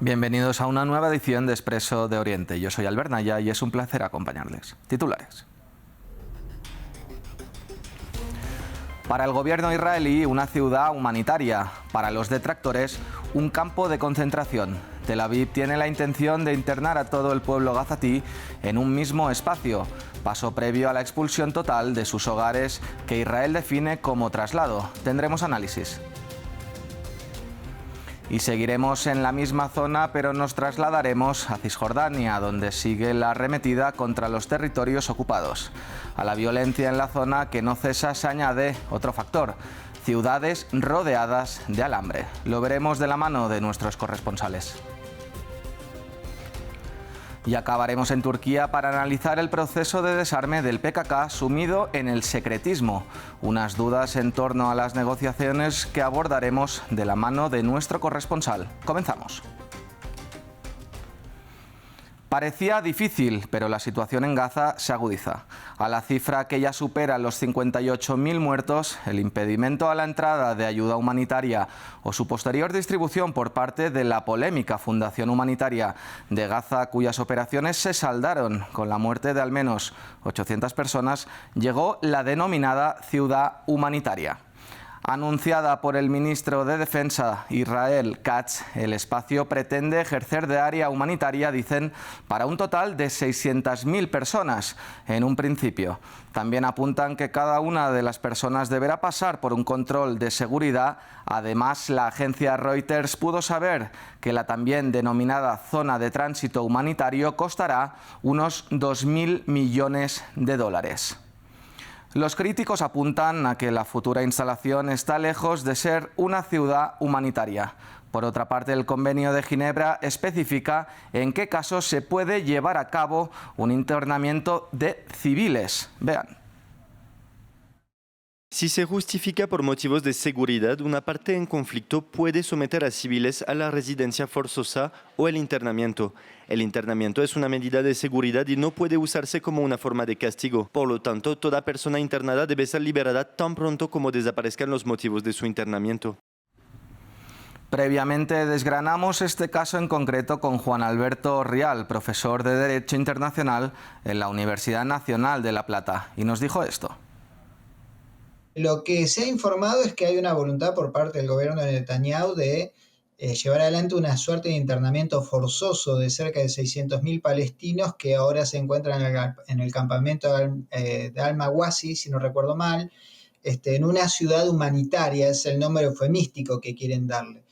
Bienvenidos a una nueva edición de Expreso de Oriente. Yo soy Albert Naya y es un placer acompañarles. Titulares. Para el gobierno israelí, una ciudad humanitaria. Para los detractores, un campo de concentración. Tel Aviv tiene la intención de internar a todo el pueblo gazatí en un mismo espacio, paso previo a la expulsión total de sus hogares que Israel define como traslado. Tendremos análisis. Y seguiremos en la misma zona, pero nos trasladaremos a Cisjordania, donde sigue la arremetida contra los territorios ocupados. A la violencia en la zona que no cesa se añade otro factor: ciudades rodeadas de alambre. Lo veremos de la mano de nuestros corresponsales. Y acabaremos en Turquía para analizar el proceso de desarme del PKK sumido en el secretismo. Unas dudas en torno a las negociaciones que abordaremos de la mano de nuestro corresponsal. Comenzamos. Parecía difícil, pero la situación en Gaza se agudiza. A la cifra que ya supera los 58.000 muertos, el impedimento a la entrada de ayuda humanitaria o su posterior distribución por parte de la polémica Fundación Humanitaria de Gaza, cuyas operaciones se saldaron con la muerte de al menos 800 personas, llegó la denominada ciudad humanitaria. Anunciada por el ministro de Defensa Israel Katz, el espacio pretende ejercer de área humanitaria, dicen, para un total de 600.000 personas en un principio. También apuntan que cada una de las personas deberá pasar por un control de seguridad. Además, la agencia Reuters pudo saber que la también denominada zona de tránsito humanitario costará unos 2.000 millones de dólares. Los críticos apuntan a que la futura instalación está lejos de ser una ciudad humanitaria. Por otra parte, el Convenio de Ginebra especifica en qué casos se puede llevar a cabo un internamiento de civiles. Vean. Si se justifica por motivos de seguridad, una parte en conflicto puede someter a civiles a la residencia forzosa o el internamiento. El internamiento es una medida de seguridad y no puede usarse como una forma de castigo. Por lo tanto, toda persona internada debe ser liberada tan pronto como desaparezcan los motivos de su internamiento. Previamente desgranamos este caso en concreto con Juan Alberto Rial, profesor de Derecho Internacional en la Universidad Nacional de La Plata, y nos dijo esto. Lo que se ha informado es que hay una voluntad por parte del gobierno de Netanyahu de llevar adelante una suerte de internamiento forzoso de cerca de 600.000 palestinos que ahora se encuentran en el campamento de Al-Mawasi, si no recuerdo mal, en una ciudad humanitaria, es el nombre eufemístico que quieren darle.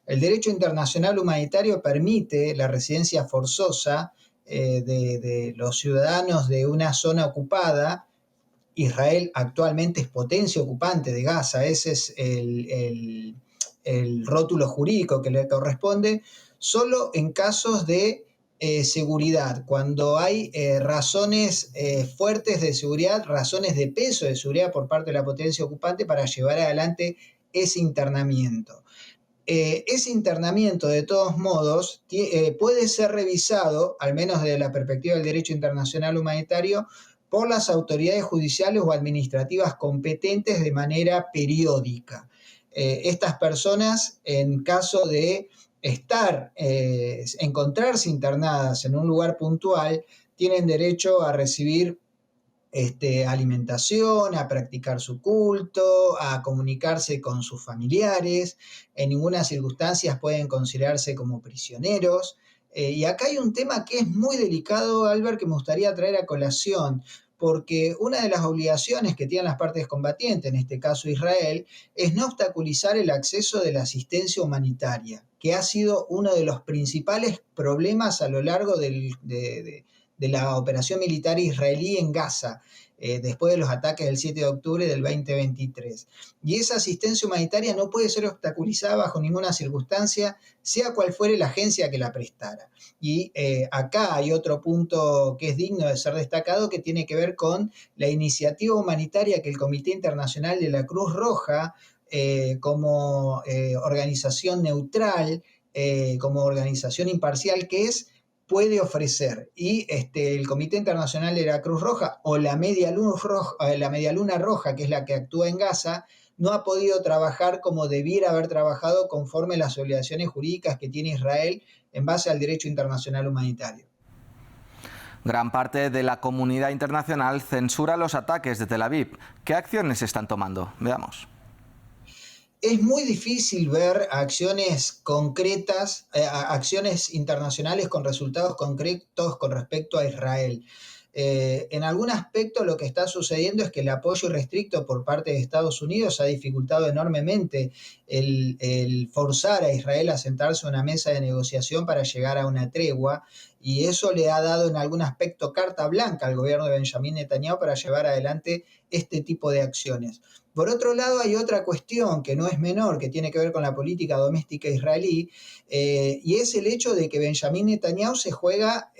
El derecho internacional humanitario permite la residencia forzosa de los ciudadanos de una zona ocupada. Israel actualmente es potencia ocupante de Gaza, ese es el rótulo jurídico que le corresponde, solo en casos de seguridad, cuando hay razones fuertes de seguridad, razones de peso de seguridad por parte de la potencia ocupante para llevar adelante ese internamiento. Ese internamiento, de todos modos, puede ser revisado, al menos desde la perspectiva del derecho internacional humanitario, por las autoridades judiciales o administrativas competentes de manera periódica. Estas personas, en caso de encontrarse internadas en un lugar puntual, tienen derecho a recibir alimentación, a practicar su culto, a comunicarse con sus familiares. En ninguna circunstancia pueden considerarse como prisioneros. Y acá hay un tema que es muy delicado, Albert, que me gustaría traer a colación, porque una de las obligaciones que tienen las partes combatientes, en este caso Israel, es no obstaculizar el acceso de la asistencia humanitaria, que ha sido uno de los principales problemas a lo largo de la operación militar israelí en Gaza, después de los ataques del 7 de octubre del 2023. Y esa asistencia humanitaria no puede ser obstaculizada bajo ninguna circunstancia, sea cual fuere la agencia que la prestara. Y acá hay otro punto que es digno de ser destacado, que tiene que ver con la iniciativa humanitaria que el Comité Internacional de la Cruz Roja, como organización neutral, como organización imparcial que es, puede ofrecer. Y el Comité Internacional de la Cruz Roja o la Media Luna Roja, que es la que actúa en Gaza, no ha podido trabajar como debiera haber trabajado conforme las obligaciones jurídicas que tiene Israel en base al derecho internacional humanitario. Gran parte de la comunidad internacional censura los ataques de Tel Aviv. ¿Qué acciones se están tomando? Veamos. Es muy difícil ver acciones concretas, acciones internacionales con resultados concretos con respecto a Israel. En algún aspecto lo que está sucediendo es que el apoyo irrestricto por parte de Estados Unidos ha dificultado enormemente el forzar a Israel a sentarse a una mesa de negociación para llegar a una tregua, y eso le ha dado en algún aspecto carta blanca al gobierno de Benjamín Netanyahu para llevar adelante este tipo de acciones. Por otro lado, hay otra cuestión que no es menor, que tiene que ver con la política doméstica israelí, y es el hecho de que Benjamín Netanyahu se juega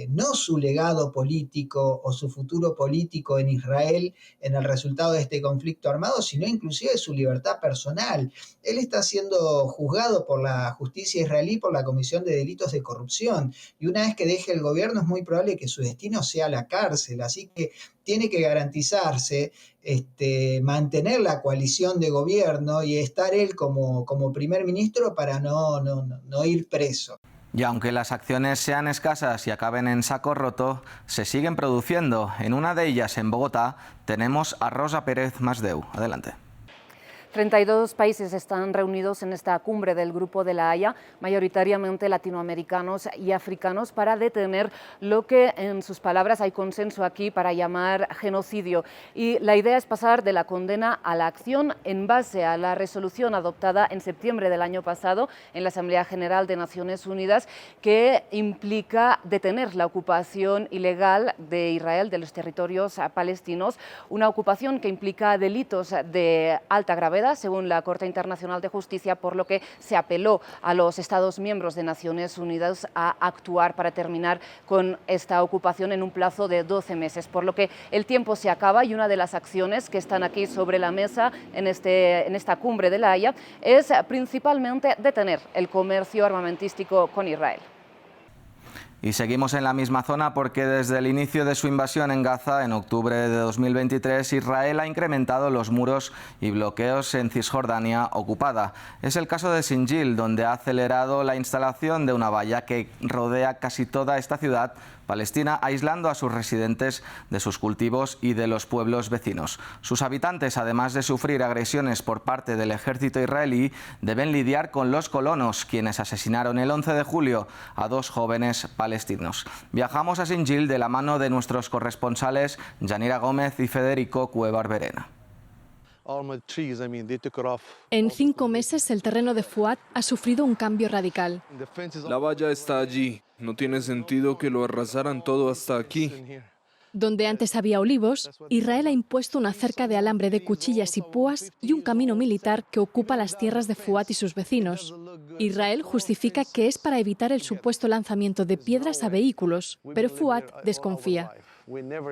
no su legado político o su futuro político en Israel en el resultado de este conflicto armado, sino inclusive su libertad personal. Él está siendo juzgado por la justicia israelí por la comisión de delitos de corrupción, y una vez que deje el gobierno es muy probable que su destino sea la cárcel, así que tiene que garantizarse mantener la coalición de gobierno y estar él como primer ministro para no ir preso. Y aunque las acciones sean escasas y acaben en saco roto, se siguen produciendo. En una de ellas, en Bogotá, tenemos a Rosa Pérez Masdeu. Adelante. 32 países están reunidos en esta cumbre del Grupo de la Haya, mayoritariamente latinoamericanos y africanos, para detener lo que, en sus palabras, hay consenso aquí para llamar genocidio. Y la idea es pasar de la condena a la acción en base a la resolución adoptada en septiembre del año pasado en la Asamblea General de Naciones Unidas, que implica detener la ocupación ilegal de Israel de los territorios palestinos, una ocupación que implica delitos de alta gravedad, según la Corte Internacional de Justicia, por lo que se apeló a los Estados miembros de Naciones Unidas a actuar para terminar con esta ocupación en un plazo de 12 meses, por lo que el tiempo se acaba, y una de las acciones que están aquí sobre la mesa en esta cumbre de la Haya es principalmente detener el comercio armamentístico con Israel. Y seguimos en la misma zona porque desde el inicio de su invasión en Gaza, en octubre de 2023, Israel ha incrementado los muros y bloqueos en Cisjordania ocupada. Es el caso de Sinjil, donde ha acelerado la instalación de una valla que rodea casi toda esta ciudad palestina, aislando a sus residentes de sus cultivos y de los pueblos vecinos. Sus habitantes, además de sufrir agresiones por parte del ejército israelí, deben lidiar con los colonos, quienes asesinaron el 11 de julio a 2 jóvenes palestinos. Viajamos a Sinjil de la mano de nuestros corresponsales Yanira Gómez y Federico Cuevar Verena. En 5 meses, el terreno de Fuat ha sufrido un cambio radical. La valla está allí. No tiene sentido que lo arrasaran todo hasta aquí. Donde antes había olivos, Israel ha impuesto una cerca de alambre de cuchillas y púas y un camino militar que ocupa las tierras de Fuat y sus vecinos. Israel justifica que es para evitar el supuesto lanzamiento de piedras a vehículos, pero Fuat desconfía.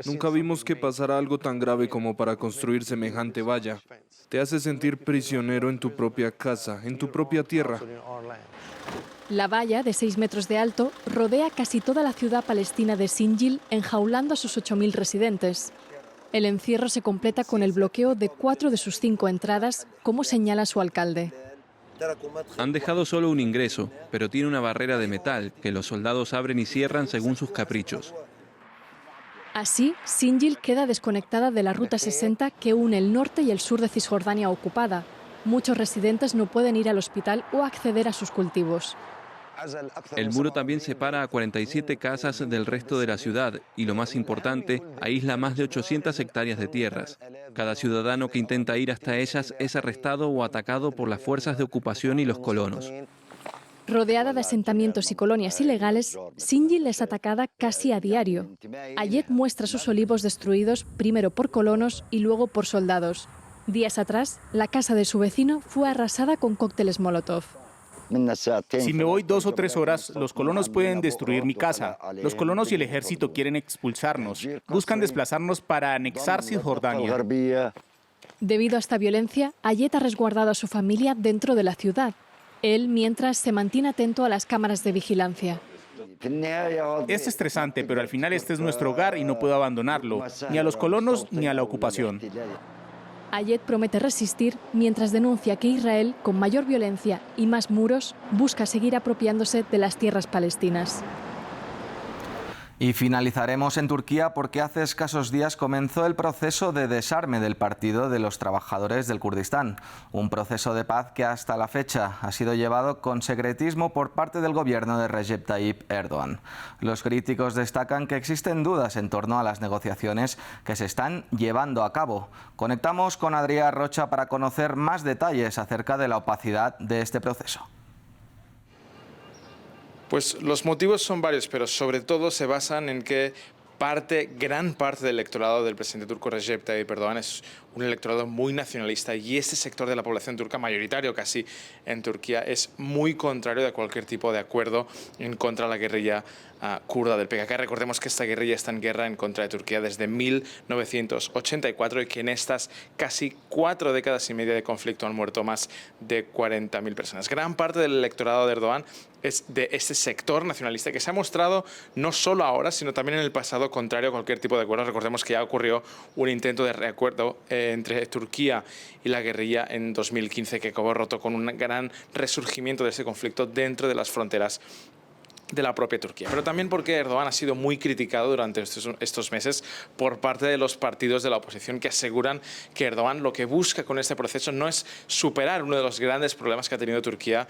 Nunca vimos que pasara algo tan grave como para construir semejante valla. Te hace sentir prisionero en tu propia casa, en tu propia tierra. La valla, de 6 metros de alto, rodea casi toda la ciudad palestina de Sinjil, enjaulando a sus 8.000 residentes. El encierro se completa con el bloqueo de 4 de sus 5 entradas, como señala su alcalde. Han dejado solo un ingreso, pero tiene una barrera de metal que los soldados abren y cierran según sus caprichos. Así, Sinjil queda desconectada de la Ruta 60 que une el norte y el sur de Cisjordania ocupada. Muchos residentes no pueden ir al hospital o acceder a sus cultivos. El muro también separa a 47 casas del resto de la ciudad y, lo más importante, aísla más de 800 hectáreas de tierras. Cada ciudadano que intenta ir hasta ellas es arrestado o atacado por las fuerzas de ocupación y los colonos. Rodeada de asentamientos y colonias ilegales, Sinjil es atacada casi a diario. Ayet muestra sus olivos destruidos primero por colonos y luego por soldados. Días atrás, la casa de su vecino fue arrasada con cócteles Molotov. Si me voy 2 o 3 horas, los colonos pueden destruir mi casa. Los colonos y el ejército quieren expulsarnos. Buscan desplazarnos para anexar Cisjordania. Debido a esta violencia, Ayet ha resguardado a su familia dentro de la ciudad. Él, mientras, se mantiene atento a las cámaras de vigilancia. Es estresante, pero al final este es nuestro hogar y no puedo abandonarlo, ni a los colonos ni a la ocupación. Ayed promete resistir mientras denuncia que Israel, con mayor violencia y más muros, busca seguir apropiándose de las tierras palestinas. Y finalizaremos en Turquía porque hace escasos días comenzó el proceso de desarme del Partido de los Trabajadores del Kurdistán, un proceso de paz que hasta la fecha ha sido llevado con secretismo por parte del gobierno de Recep Tayyip Erdogan. Los críticos destacan que existen dudas en torno a las negociaciones que se están llevando a cabo. Conectamos con Adrià Rocha para conocer más detalles acerca de la opacidad de este proceso. Pues los motivos son varios, pero sobre todo se basan en que gran parte del electorado del presidente turco Recep Tayyip Erdogan es un electorado muy nacionalista y este sector de la población turca, mayoritario casi en Turquía, es muy contrario a cualquier tipo de acuerdo en contra de la guerrilla kurda del PKK. Recordemos que esta guerrilla está en guerra en contra de Turquía desde 1984 y que en estas casi 4 décadas y media de conflicto han muerto más de 40.000 personas. Gran parte del electorado de Erdogan es de este sector nacionalista que se ha mostrado no solo ahora, sino también en el pasado contrario a cualquier tipo de acuerdo. Recordemos que ya ocurrió un intento de reacuerdo entre Turquía y la guerrilla en 2015 que acabó roto con un gran resurgimiento de ese conflicto dentro de las fronteras de la propia Turquía. Pero también porque Erdogan ha sido muy criticado durante estos meses por parte de los partidos de la oposición que aseguran que Erdogan lo que busca con este proceso no es superar uno de los grandes problemas que ha tenido Turquía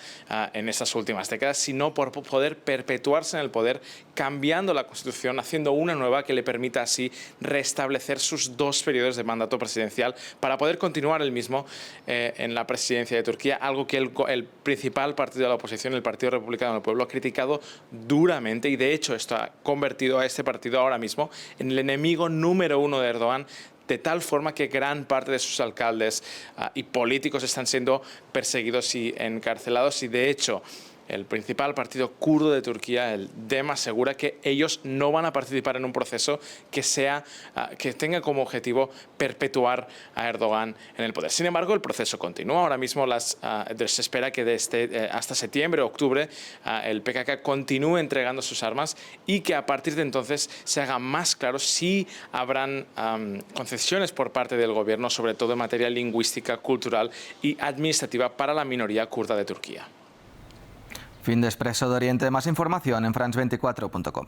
en estas últimas décadas, sino por poder perpetuarse en el poder cambiando la Constitución, haciendo una nueva que le permita así restablecer sus 2 periodos de mandato presidencial para poder continuar el mismo en la presidencia de Turquía, algo que el principal partido de la oposición, el Partido Republicano del Pueblo, ha criticado duramente y de hecho esto ha convertido a este partido ahora mismo en el enemigo número 1 de Erdogan, de tal forma que gran parte de sus alcaldes y políticos están siendo perseguidos y encarcelados y de hecho el principal partido kurdo de Turquía, el DEM, asegura que ellos no van a participar en un proceso que tenga como objetivo perpetuar a Erdogan en el poder. Sin embargo, el proceso continúa. Ahora mismo se espera que hasta septiembre o octubre el PKK continúe entregando sus armas y que a partir de entonces se haga más claro si habrán concesiones por parte del gobierno, sobre todo en materia lingüística, cultural y administrativa para la minoría kurda de Turquía. Fin de Expreso de Oriente. Más información en france24.com.